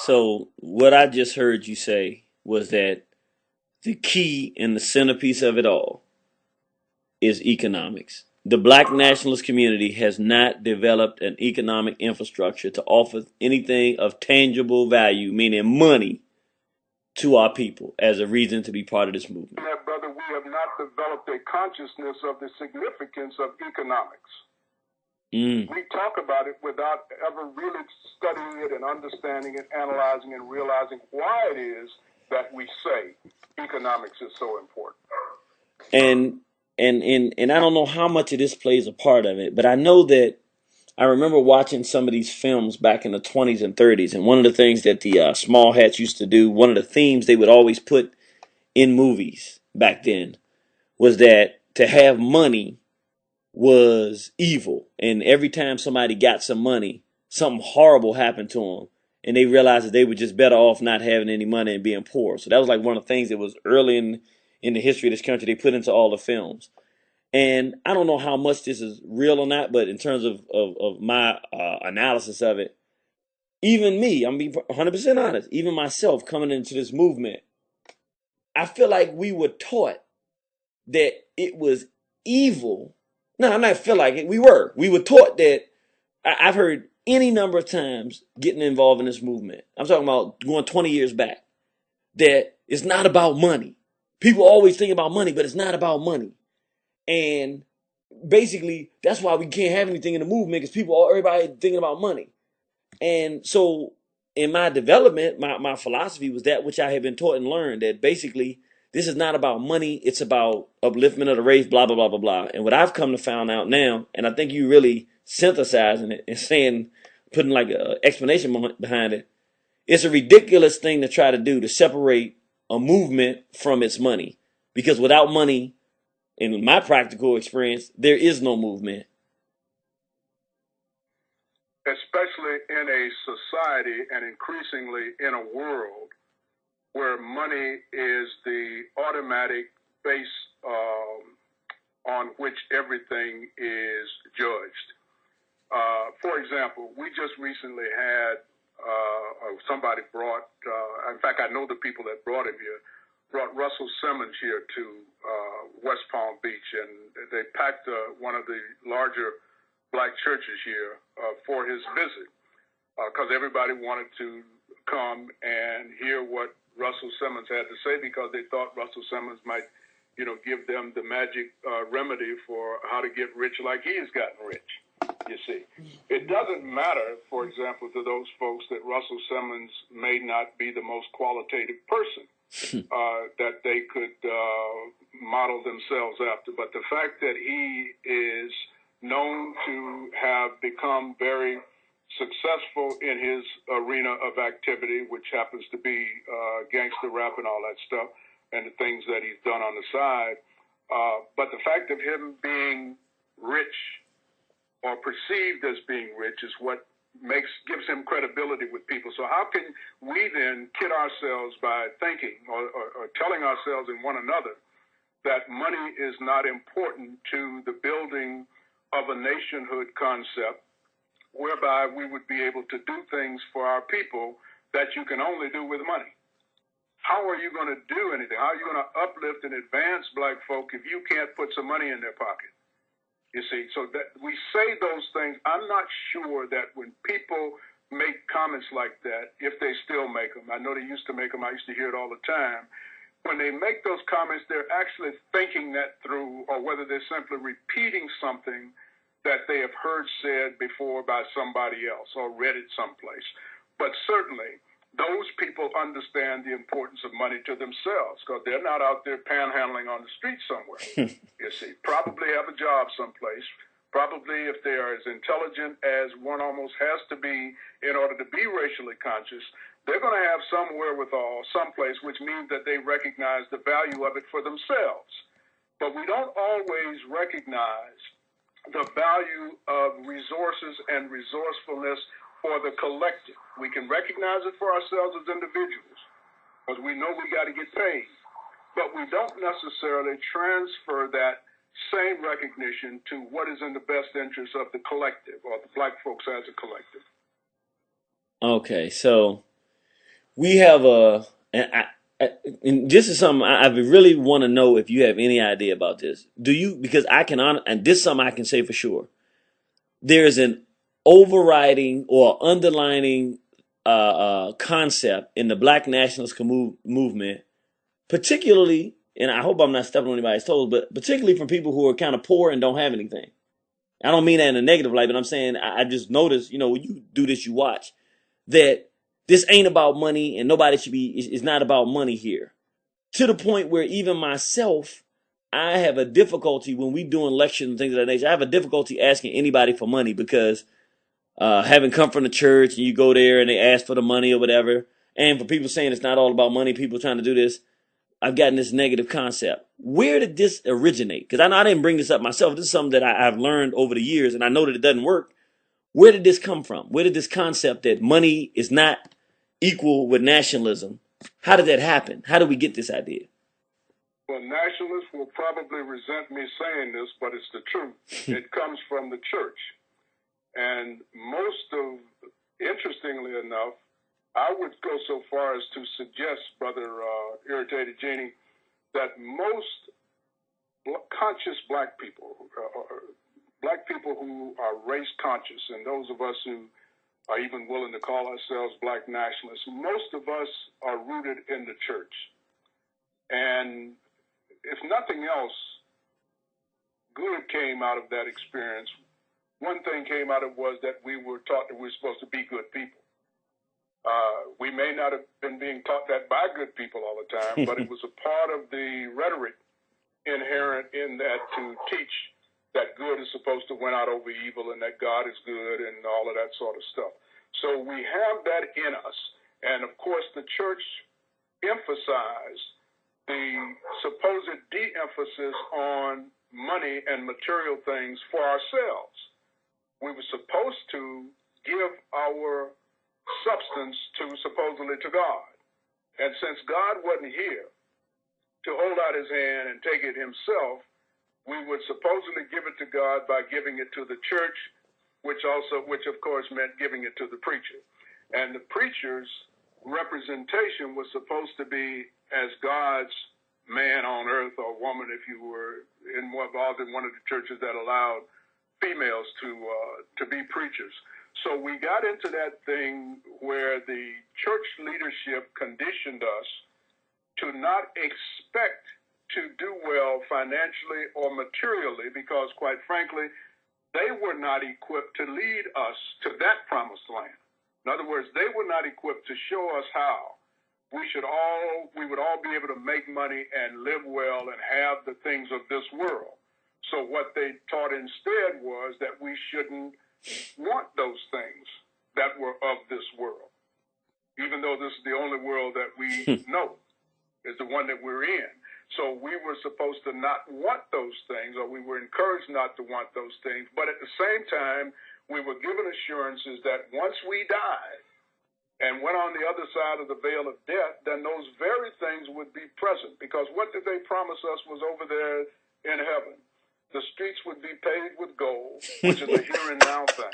So what I just heard you say was that the key and the centerpiece of it all is economics. The black nationalist community has not developed an economic infrastructure to offer anything of tangible value, meaning money, to our people as a reason to be part of this movement. Yeah, brother, we have not developed a consciousness of the significance of economics. We talk about it without ever really studying it and understanding it, analyzing and realizing why it is that we say economics is so important. And and I don't know how much of this plays a part of it, but I know that I remember watching some of these films back in the 20s and 30s, and one of the things that the Small Hats used to do, one of the themes they would always put in movies back then, was that to have money was evil, and every time somebody got some money, something horrible happened to them, and they realized that they were just better off not having any money and being poor. So that was like one of the things that was early in the history of this country they put into all the films. And I don't know how much this is real or not, but in terms of my analysis of it, even me, I'm being 100% honest, even myself coming into this movement, I feel like we were taught that it was evil. No, I'm not feel like it. We were taught that. I've heard any number of times getting involved in this movement. I'm talking about going 20 years back. That it's not about money. People always think about money, but it's not about money. And basically, that's why we can't have anything in the movement because everybody thinking about money. And so, in my development, my philosophy was that which I had been taught and learned that basically this is not about money, it's about upliftment of the race, blah, blah, blah, blah, blah. And what I've come to find out now, and I think you really synthesizing it and saying, putting like an explanation behind it, it's a ridiculous thing to try to do to separate a movement from its money. Because without money, in my practical experience, there is no movement. Especially in a society and increasingly in a world where money is the automatic base on which everything is judged. For example, we just recently had somebody brought, in fact, I know the people that brought him here, brought Russell Simmons here to West Palm Beach, and they packed one of the larger black churches here for his visit because everybody wanted to come and hear what Russell Simmons had to say because they thought Russell Simmons might, give them the magic remedy for how to get rich like he has gotten rich. You see, it doesn't matter, for example, to those folks that Russell Simmons may not be the most qualitative person that they could model themselves after. But the fact that he is known to have become very successful in his arena of activity, which happens to be gangster rap and all that stuff, and the things that he's done on the side. But the fact of him being rich or perceived as being rich is what gives him credibility with people. So how can we then kid ourselves by thinking or telling ourselves and one another that money is not important to the building of a nationhood concept whereby we would be able to do things for our people that you can only do with money? How are you going to do anything? How are you going to uplift and advance black folk if you can't put some money in their pocket? You see, so that we say those things. I'm not sure that when people make comments like that, if they still make them, I know they used to make them, I used to hear it all the time. When they make those comments, they're actually thinking that through, or whether they're simply repeating something that they have heard said before by somebody else or read it someplace. But certainly, those people understand the importance of money to themselves because they're not out there panhandling on the street somewhere. You see, probably have a job someplace. Probably, if they are as intelligent as one almost has to be in order to be racially conscious, they're going to have some wherewithal someplace, which means that they recognize the value of it for themselves. But we don't always recognize the value of resources and resourcefulness for the collective. We can recognize it for ourselves as individuals because we know we got to get paid, but we don't necessarily transfer that same recognition to what is in the best interest of the collective or the black folks as a collective. Okay, so we have a, and this is something I really want to know if you have any idea about this. Do you? Because I can, and this is something I can say for sure. There's an overriding or underlining concept in the Black nationalist movement, particularly, and I hope I'm not stepping on anybody's toes, but particularly from people who are kind of poor and don't have anything. I don't mean that in a negative light, but I'm saying I just noticed, when you do this, you watch that this ain't about money and nobody should be, it's not about money here. To the point where even myself, I have a difficulty when we doing lectures and things of that nature. I have a difficulty asking anybody for money because having come from the church and you go there and they ask for the money or whatever. And for people saying it's not all about money, people trying to do this, I've gotten this negative concept. Where did this originate? Because I know I didn't bring this up myself. This is something that I've learned over the years, and I know that it doesn't work. Where did this come from? Where did this concept that money is not equal with nationalism? How did that happen? How did we get this idea? Well, nationalists will probably resent me saying this, but it's the truth. It comes from the church. And interestingly enough, I would go so far as to suggest, Brother Irritated Genie, that most conscious black people who are race conscious, and those of us who are even willing to call ourselves black nationalists, most of us are rooted in the church. And if nothing else, good came out of that experience. One thing came out of it was that we were taught that we were supposed to be good people. We may not have been being taught that by good people all the time, but it was a part of the rhetoric inherent in that to teach that good is supposed to win out over evil and that God is good and all of that sort of stuff. So we have that in us. And of course, the church emphasized the supposed de-emphasis on money and material things for ourselves. We were supposed to give our substance supposedly to God. And since God wasn't here to hold out his hand and take it himself, we would supposedly give it to God by giving it to the church, which of course meant giving it to the preacher. And the preacher's representation was supposed to be as God's man on earth or woman, if you were involved in one of the churches that allowed females to be preachers. So we got into that thing where the church leadership conditioned us to not expect to do well financially or materially because, quite frankly, they were not equipped to lead us to that promised land. In other words, they were not equipped to show us how we would all be able to make money and live well and have the things of this world. So what they taught instead was that we shouldn't want those things that were of this world, even though this is the only world that we know is the one that we're in. So we were supposed to not want those things, or we were encouraged not to want those things. But at the same time, we were given assurances that once we died and went on the other side of the veil of death, then those very things would be present. Because what did they promise us was over there in heaven? The streets would be paved with gold, which is a here and now thing.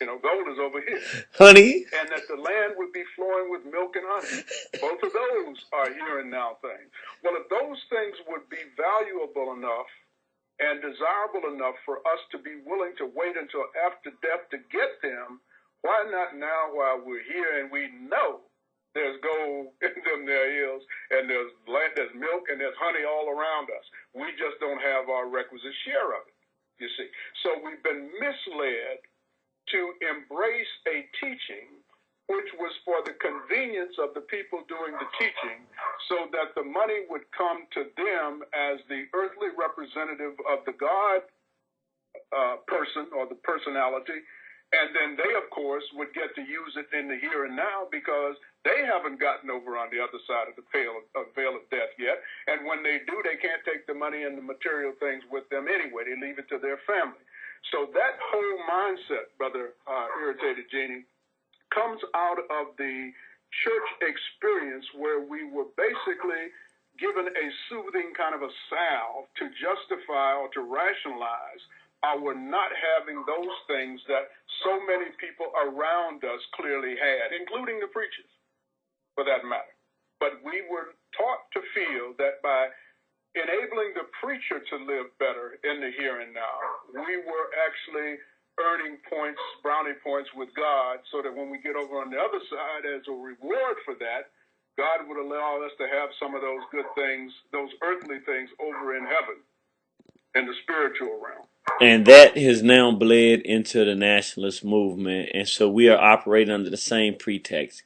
Gold is over here. Honey. And that the land would be flowing with milk and honey. Both of those are here and now things. Well, if those things would be valuable enough and desirable enough for us to be willing to wait until after death to get them, why not now while we're here and we know there's gold in them there hills and there's land, there's milk and there's honey all around us. We just don't have our requisite share of it, you see. So we've been misled to embrace a teaching which was for the convenience of the people doing the teaching so that the money would come to them as the earthly representative of the God person or the personality. And then they, of course, would get to use it in the here and now because they haven't gotten over on the other side of the veil of death yet. And when they do, they can't take the money and the material things with them anyway. They leave it to their family. So that whole mindset, Brother Irritated Genie, comes out of the church experience where we were basically given a soothing kind of a salve to justify or to rationalize our not having those things that so many people around us clearly had, including the preachers. that matter. But we were taught to feel that by enabling the preacher to live better in the here and now, we were actually earning points, brownie points with God, so that when we get over on the other side as a reward for that, God would allow us to have some of those good things, those earthly things over in heaven, in the spiritual realm. And that has now bled into the nationalist movement. And so we are operating under the same pretext.